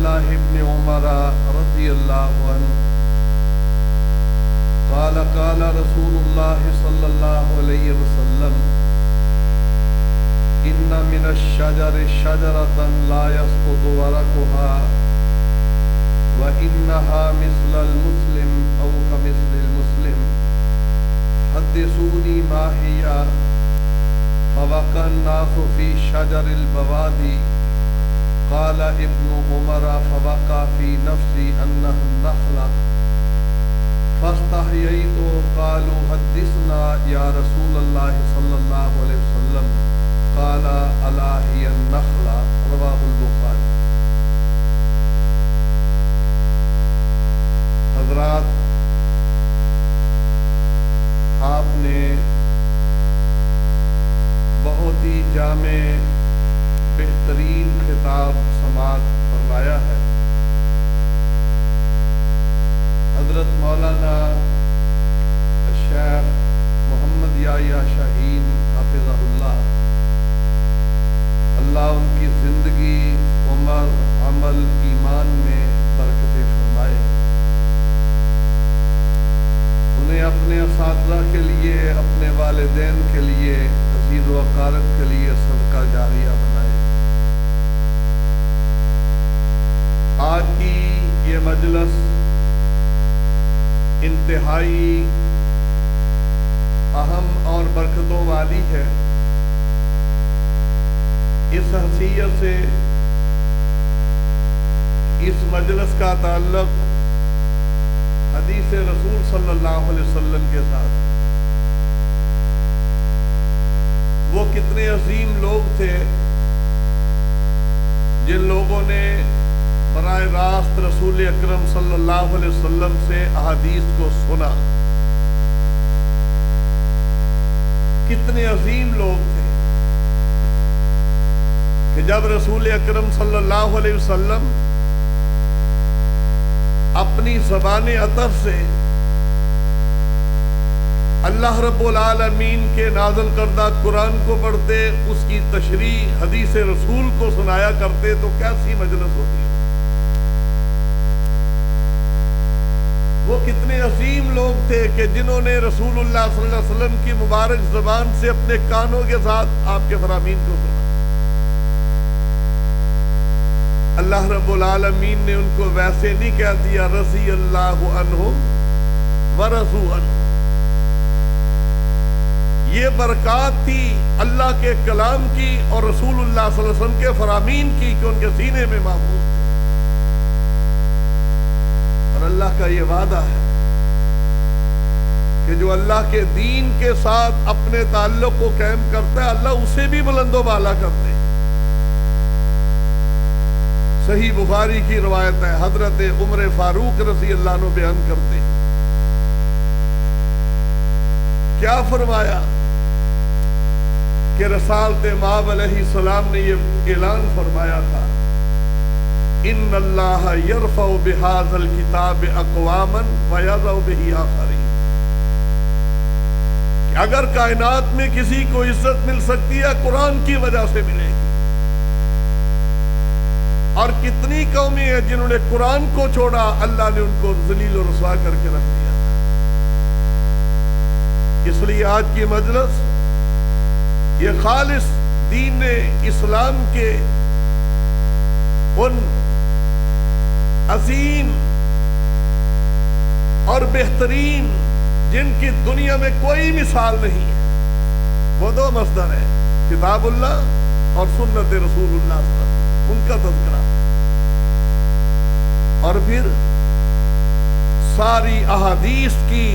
الله بن عمر رضي الله عنه قال قال رسول الله صلى الله عليه وسلم إن من الشجر شجرة لا يسقط ورقها وإنها مثل المسلم أو كمثل المسلم حدثوني ما هي فوقع الناس في شجر البوادي قال ابن عمر فوقع في نفسي أنها النخلة فاستحييت قالوا حدثنا يا رسول الله صلى الله عليه وسلم قال ألا هي النخلة رواه البخاري۔ حضرات، آپ نے بہت ہی جامع بہترین خطاب سماعت فرمایا ہے۔ حضرت مولانا الشیخ محمد یحییٰ شاہین حافظہ اللہ، اللہ ان کی زندگی، عمر، عمل، ایمان میں برکتیں فرمائے۔ انہیں اپنے اساتذہ کے لیے، اپنے والدین کے لیے، عزیز و اقارب کے لیے صدقہ جاریہ بنائے۔ آج کی یہ مجلس انتہائی اہم اور برکتوں والی ہے۔ اس حیثیت سے اس مجلس کا تعلق حدیث رسول صلی اللہ علیہ وسلم کے ساتھ۔ وہ کتنے عظیم لوگ تھے جن لوگوں نے براہ راست رسول اکرم صلی اللہ علیہ وسلم سے احادیث کو سنا۔ کتنے عظیم لوگ تھے کہ جب رسول اکرم صلی اللہ علیہ وسلم اپنی زبان عطر سے اللہ رب العالمین کے نازل کردہ قرآن کو پڑھتے، اس کی تشریح حدیث رسول کو سنایا کرتے، تو کیسی مجلس ہوتی ہے۔ وہ کتنے عظیم لوگ تھے کہ جنہوں نے رسول اللہ صلی اللہ علیہ وسلم کی مبارک زبان سے اپنے کانوں کے ساتھ آپ کے فرامین کو سنا۔ اللہ رب العالمین نے ان کو ویسے نہیں کہہ دیا رضی اللہ عنہم ورضوا عنہ۔ یہ برکات تھی اللہ کے کلام کی اور رسول اللہ صلی اللہ علیہ وسلم کے فرامین کی کہ ان کے سینے میں محفوظ تھے۔ اور اللہ کا یہ وعدہ ہے کہ جو اللہ کے دین کے ساتھ اپنے تعلق کو قائم کرتا ہے، اللہ اسے بھی بلند و بالا کرتے ہیں۔ صحیح بخاری کی روایت ہے، حضرت عمر فاروق رضی اللہ عنہ بیان کرتے ہیں، کیا فرمایا کہ رسالت مآب علیہ السلام نے یہ اعلان فرمایا تھا، ان اللہ یرفع بہذا الکتاب اقواما ویضع بہ آخرین، کہ اگر کائنات میں کسی کو عزت مل سکتی ہے قرآن کی وجہ سے ملے گی۔ اور کتنی قومیں ہیں جنہوں نے قرآن کو چھوڑا، اللہ نے ان کو ذلیل و رسوا کر کے رکھ دیا تھا۔ اس لیے آج کی مجلس یہ خالص دین اسلام کے ان عظیم اور بہترین جن کی دنیا میں کوئی مثال نہیں ہے، وہ دو مصدر ہیں، کتاب اللہ اور سنت رسول اللہ صلی اللہ علیہ وسلم، ان کا تذکرہ، اور پھر ساری احادیث کی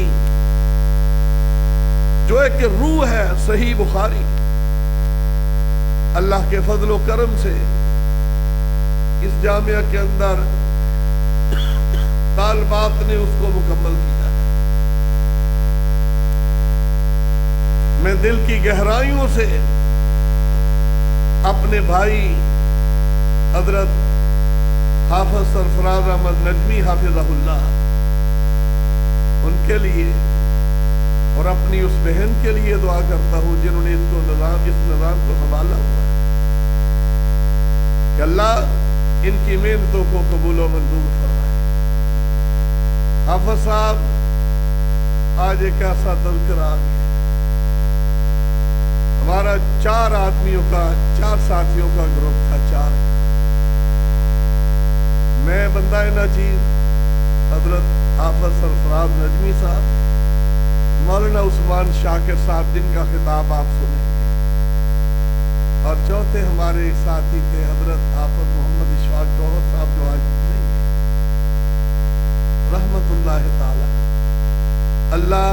جو ایک روح ہے صحیح بخاری۔ اللہ کے فضل و کرم سے اس جامعہ کے اندر طالبات نے اس کو مکمل کیا ہے۔ میں دل کی گہرائیوں سے اپنے بھائی حضرت حافظ سرفراز احمد نجمی حافظہ اللہ، ان کے لیے اور اپنی اس بہن کے لیے دعا کرتا ہوں جنہوں نے اس نظام کو سنبھالا ہوا ہے کہ اللہ ان کی محنتوں کو قبول و منظور فرمائے۔ حافظ صاحب آج ایک ایسا تذکرہ آ گیا، ہمارا 4 آدمیوں کا 4 ساتھیوں کا گروپ تھا، 4 میں بندہ ناچیز حضرت حافظ سرفراز نجمی صاحب، مولانا عثمان شاکر صاحب جن کا خطاب آپ سنیں گے، اور چوتھے ہمارے ساتھی تھے حضرت حافظ محمد اشفاق جوہر صاحب جو آج نہیں ہیں، رحمت اللہ تعالی، اللہ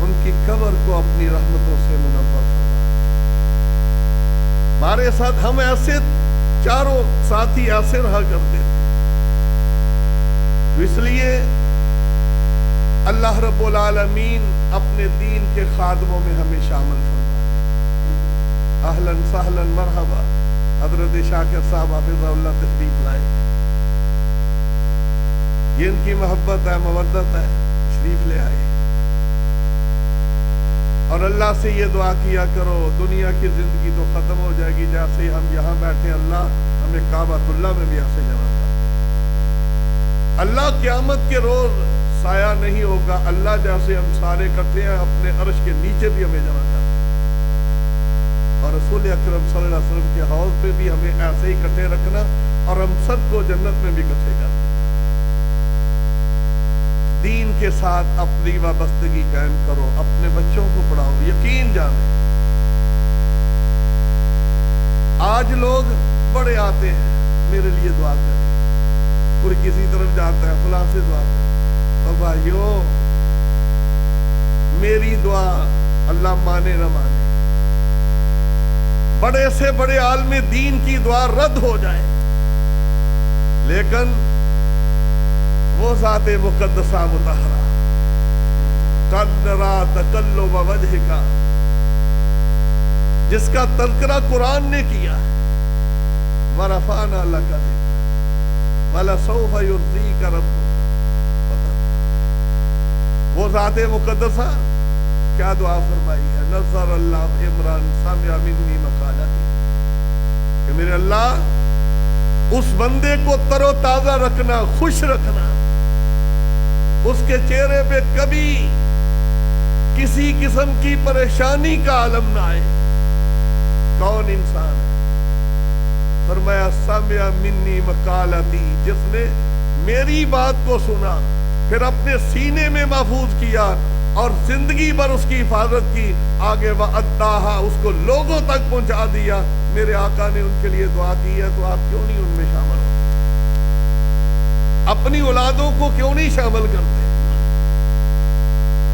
ان کی قبر کو اپنی رحمتوں سے منور فرمائے۔ ہمارے ساتھ ہم ایسے چاروں ساتھی ایسے رہا کرتے تھے، اس لیے اللہ رب العالمین اپنے دین کے خادموں میں ہمیں شامل فرمائے۔ اہلاً سہلاً مرحبا، حضرت شاکر صاحب حافظہ اللہ تشریف لائے، یہ ان کی محبت ہے، مودت ہے، تشریف لے آئے، اور اللہ سے یہ دعا کیا کرو دنیا کی زندگی تو ختم ہو جائے گی، جیسے ہی ہم یہاں بیٹھے اللہ ہمیں کعبۃ اللہ میں بھی ایسے جمع کر، اللہ قیامت کے روز سایہ نہیں ہوگا، اللہ جیسے ہم سارے اکٹھے ہیں اپنے عرش کے نیچے بھی ہمیں جمع کر، اور رسول اکرم صلی اللہ علیہ وسلم کے حوض پہ بھی ہمیں ایسے ہی اکٹھے رکھنا، اور ہم سب کو جنت میں بھی اکٹھے کرنا۔ دین کے ساتھ اپنی وابستگی قائم کرو، اپنے بچوں کو پڑھاؤ، یقین جانیں آج لوگ بڑے آتے ہیں میرے لیے دعا کریں، کوئی کسی طرف جاتا ہے فلاں سے دعا کریں، تو بھائیو میری دعا اللہ مانے نہ مانے، بڑے سے بڑے عالم دین کی دعا رد ہو جائے، لیکن وہ ذات مقدسہ مطہرہ قد نرا تقلب وجہک، جس کا تذکرہ قرآن نے کیا ہے، ورفعنا لک ذکرک وَلَسَوْفَ يُرْضِيكَ رَبُّكَ، وہ ذات مقدسہ کیا دعا فرمائی ہے، نظر اللہ عمران سمع منی مقالتی، کہ میرے اللہ اس بندے کو تر و تازہ رکھنا، خوش رکھنا، اس کے چہرے پہ کبھی کسی قسم کی پریشانی کا عالم نہ آئے۔ کون انسان ہے؟ فرمایا سمع منی مقالتی، جس نے میری بات کو سنا، پھر اپنے سینے میں محفوظ کیا اور زندگی بھر اس کی حفاظت کی، آگے وَأَدَّاهَا، اس کو لوگوں تک پہنچا دیا۔ میرے آقا نے ان کے لیے دعا کی ہے، تو آپ کیوں نہیں ان میں شامل ہوتے؟ اپنی اولادوں کو کیوں نہیں شامل کرتے؟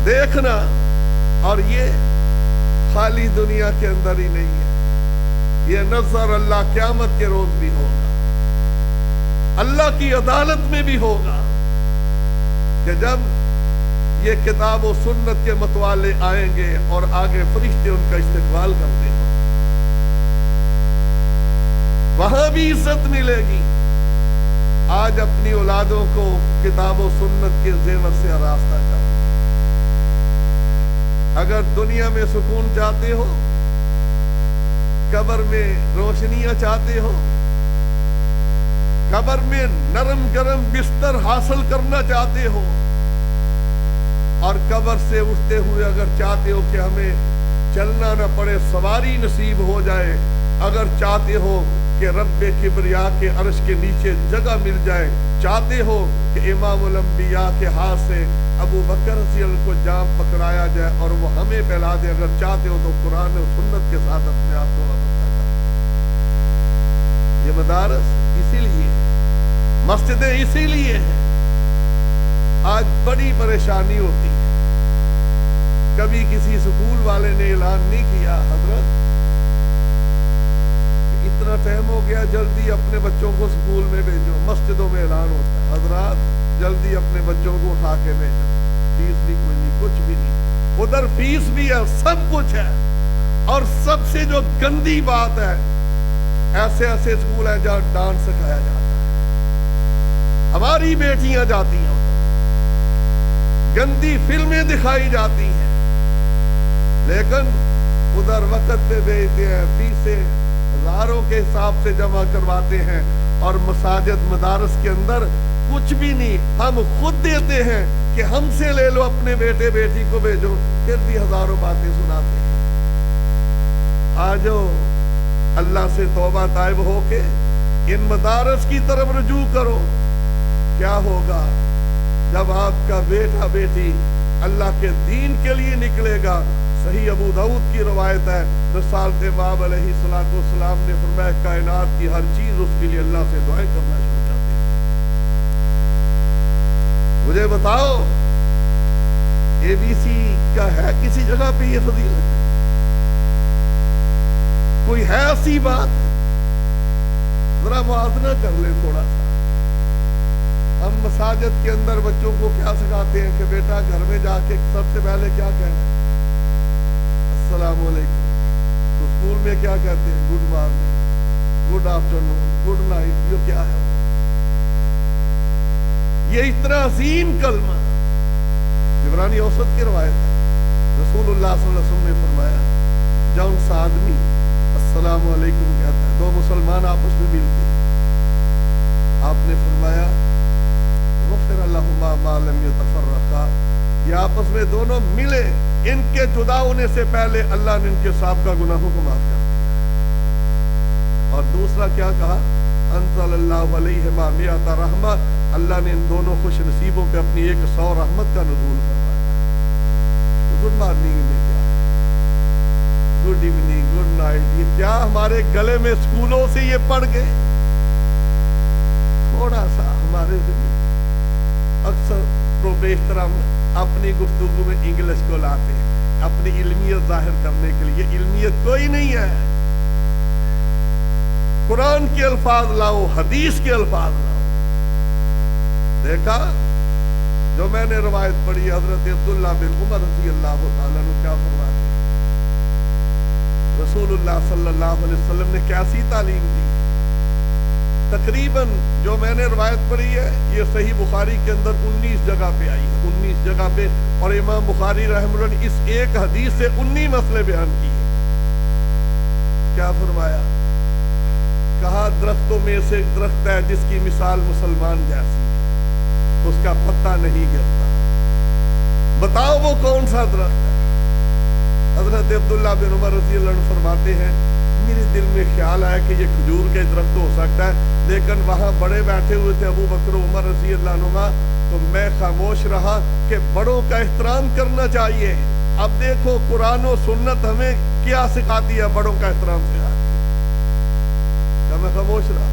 دیکھنا، اور یہ خالی دنیا کے اندر ہی نہیں ہے، یہ نظر اللہ قیامت کے روز بھی ہوگا، اللہ کی عدالت میں بھی ہوگا، کہ جب یہ کتاب و سنت کے متوالے آئیں گے اور آگے فرشتے ان کا استقبال کرتے ہوں، وہاں بھی عزت ملے گی۔ آج اپنی اولادوں کو کتاب و سنت کے زیور سے آراستہ کرو۔ اگر دنیا میں سکون چاہتے ہو، قبر میں روشنیاں چاہتے ہو، قبر میں نرم گرم بستر حاصل کرنا چاہتے ہو، اور قبر سے اٹھتے ہوئے اگر چاہتے ہو کہ ہمیں چلنا نہ پڑے، سواری نصیب ہو جائے، اگر چاہتے ہو کہ رب کبریا کے عرش کے نیچے جگہ مل جائے، چاہتے ہو کہ امام الانبیاء کے ہاتھ سے ابو بکر رضی اللہ عنہ کو جام پکڑایا جائے اور وہ ہمیں پہلا دے، اگر چاہتے ہو تو قرآن و سنت کے ساتھ اپنے آپ کو وابستہ کرو۔ یہ مدارس اسی لیے، مسجدیں اسی لیے ہیں۔ آج بڑی پریشانی ہوتی ہے، کبھی کسی سکول والے نے اعلان نہیں کیا، حضرت اتنا ٹائم ہو گیا، جلدی اپنے بچوں کو سکول میں بھیجو۔ مسجدوں میں اعلان ہوتا ہے، حضرات جلدی اپنے بچوں کو اٹھا کے بھیجو، فیس بھی کوئی نہیں، کچھ بھی نہیں، ادھر فیس بھی ہے، سب کچھ ہے، اور سب سے جو گندی بات ہے، ایسے ایسے سکول ہیں جہاں ڈانس سکھایا جاتا ہے، ہماری بیٹیاں جاتی ہیں، گندی فلمیں دکھائی جاتی ہیں، لیکن ادھر وقت پہ بھیجتے ہیں، فیسیں ہزاروں کے حساب سے جمع کرواتے ہیں، اور مساجد مدارس کے اندر کچھ بھی نہیں، ہم خود دیتے ہیں کہ ہم سے لے لو، اپنے بیٹے بیٹی کو بھیجو، پھر بھی ہزاروں باتیں سناتے ہیں۔ آجو اللہ سے توبہ طائب ہو کے ان مدارس کی طرف رجوع کرو۔ کیا ہوگا جب آپ کا بیٹا بیٹی اللہ کے دین کے لیے نکلے گا؟ صحیح ابو داؤد کی روایت ہے، رسالت امام علیہ السلام نے فرمایا کائنات کی ہر چیز اس کے لیے اللہ سے دعائیں کرنا شروع کر دی۔ مجھے بتاؤ اے بی سی کا ہے کسی جگہ پہ یہ فضیلت؟ کوئی ہے ایسی بات؟ ذرا موازنہ کر لیں تھوڑا سا۔ ہم مساجد کے اندر بچوں کو کیا سکھاتے ہیں کہ بیٹا گھر میں جا کے سب سے پہلے کیا کہنا ہے؟ السلام علیکم۔ تو اسکول میں کیا کہتے ہیں؟ Good morning, good afternoon, good night. یہ کیا ہے؟ یہ اتنا عظیم کلمہ عبرانی اوسط کی روایت ہے، رسول اللہ صلی اللہ علیہ وسلم نے فرمایا جب سا آدمی السلام علیکم کہتا ہے، دو مسلمان آپس میں ملتے ہیں، آپ نے فرمایا غفر لہما ما لم یتفرقا، یہ آپس میں دونوں ملے، ان کے جدا ہونے سے پہلے اللہ نے ان کے سابقہ گناہوں کو معاف کر دیا۔ اور دوسرا کیا کہا؟ انزل اللہ علیہما مئۃ رحمہ، اللہ نے ان دونوں خوش نصیبوں پہ اپنی 100 رحمت کا نزول فرمایا۔ تو گڈ مارننگ میں کیا ہے؟ گڈ ایوننگ، گڈ نائٹ، یہ کیا ہمارے گلے میں اسکولوں سے یہ پڑھ گئے؟ تھوڑا سا ہمارے ذمہ اکثر پروب احترام اپنی گفتگو میں انگلش کو لاتے ہیں اپنی علمیت ظاہر کرنے کے لیے۔ علمیت کوئی نہیں ہے، قرآن کے الفاظ لاؤ، حدیث کے الفاظ لاؤ۔ دیکھا جو میں نے روایت پڑھی حضرت عبداللہ بن عمر رضی اللہ تعالیٰ عنہ کیا فرماتے ہیں؟ رسول اللہ صلی اللہ علیہ وسلم نے کیسی تعلیم دی؟ تقریباً جو میں نے روایت پڑھی ہے یہ صحیح بخاری کے اندر 19 جگہ پہ آئی ہے، 19 جگہ پہ، اور امام بخاری رحمہ اللہ نے اس ایک حدیث سے 19 مسئلے بیان کیے۔ کیا فرمایا؟ کہا درختوں میں سے ایک درخت ہے جس کی مثال مسلمان جیسی ہے، اس کا پتا نہیں گرتا، بتاؤ وہ کون سا درخت ہے؟ حضرت عبداللہ بن عمر رضی اللہ عنہ فرماتے ہیں میرے دل میں خیال آیا کہ یہ کھجور کا درخت ہو سکتا ہے، لیکن وہاں بڑے بیٹھے ہوئے تھے ابو بکر عمر رضی اللہ عنہ، تو میں خاموش رہا کہ بڑوں کا احترام کرنا چاہیے۔ اب دیکھو قرآن و سنت ہمیں کیا سکھاتی ہے، بڑوں کا احترام سکھاتی ہے۔ کیا میں خاموش رہا؟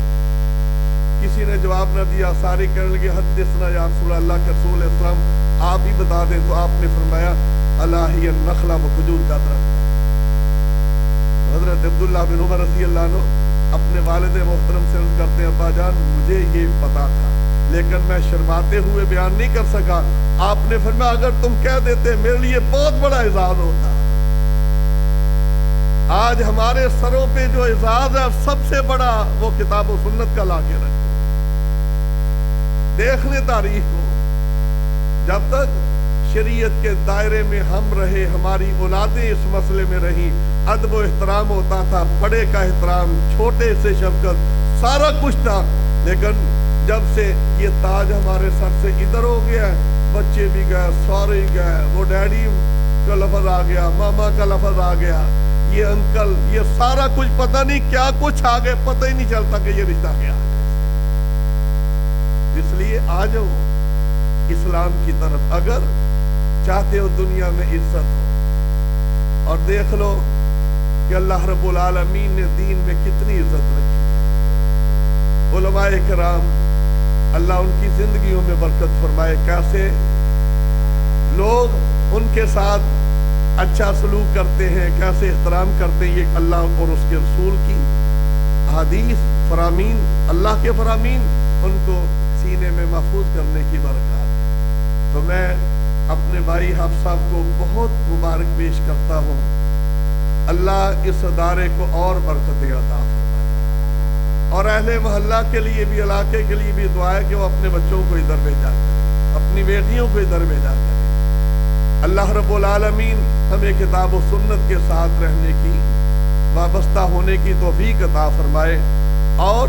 کسی نے جواب نہ دیا، سارے کہنے لگے حدثنا یا رسول اللہ کے رسول اسلام آپ ہی بتا دیں، تو آپ نے فرمایا الہی النخلہ، وہ کھجور کا درخت۔ حضرت عبداللہ بن عمر رضی اللہ عنہ اپنے والد محترم سے عرض کرتے ہیں ابا جان مجھے یہ پتا تھا لیکن میں شرماتے ہوئے بیان نہیں کر سکا۔ آپ نے فرمایا اگر تم کہہ دیتے میرے لیے بہت بڑا اعزاز ہوتا۔ آج ہمارے سروں پہ جو اعزاز ہے سب سے بڑا وہ کتاب و سنت کا لا کے رکھو۔ دیکھنے تاریخ کو، جب تک شریعت کے دائرے میں ہم رہے، ہماری اولادیں اس مسئلے میں رہیں، ادب و احترام ہوتا تھا، بڑے کا احترام، چھوٹے سے شفقت، سارا کچھ تھا۔ لیکن جب سے یہ تاج ہمارے سر سے ادھر ہو گیا ہے، بچے بھی گئے، سورے گئے، وہ ڈیڈی کا لفظ آ گیا، ماما کا لفظ آ گیا، یہ انکل، یہ سارا کچھ پتہ نہیں کیا کچھ آ گئے، پتہ ہی نہیں چلتا کہ یہ رشتہ کیا ہے۔ اس لیے آ جاؤ اسلام کی طرف اگر چاہتے ہو دنیا میں عزت ہو، اور دیکھ لو کہ اللہ رب العالمین نے دین میں کتنی عزت رکھی۔ علماء کرام اللہ ان کی زندگیوں میں برکت فرمائے، کیسے لوگ ان کے ساتھ اچھا سلوک کرتے ہیں، کیسے احترام کرتے ہیں، یہ اللہ اور اس کے رسول کی حدیث فرامین، اللہ کے فرامین ان کو سینے میں محفوظ کرنے کی برکات۔ تو میں اپنے بھائی حافظ صاحب کو بہت مبارک پیش کرتا ہوں، اللہ اس ادارے کو اور برکتیں عطا فرمائے، اور اہل محلہ کے لیے بھی، علاقے کے لیے بھی دعا ہے کہ وہ اپنے بچوں کو ادھر بھیجا کریں، اپنی بیٹیوں کو ادھر بھیجا کریں۔ اللہ رب العالمین ہمیں کتاب و سنت کے ساتھ رہنے کی، وابستہ ہونے کی توفیق عطا فرمائے، اور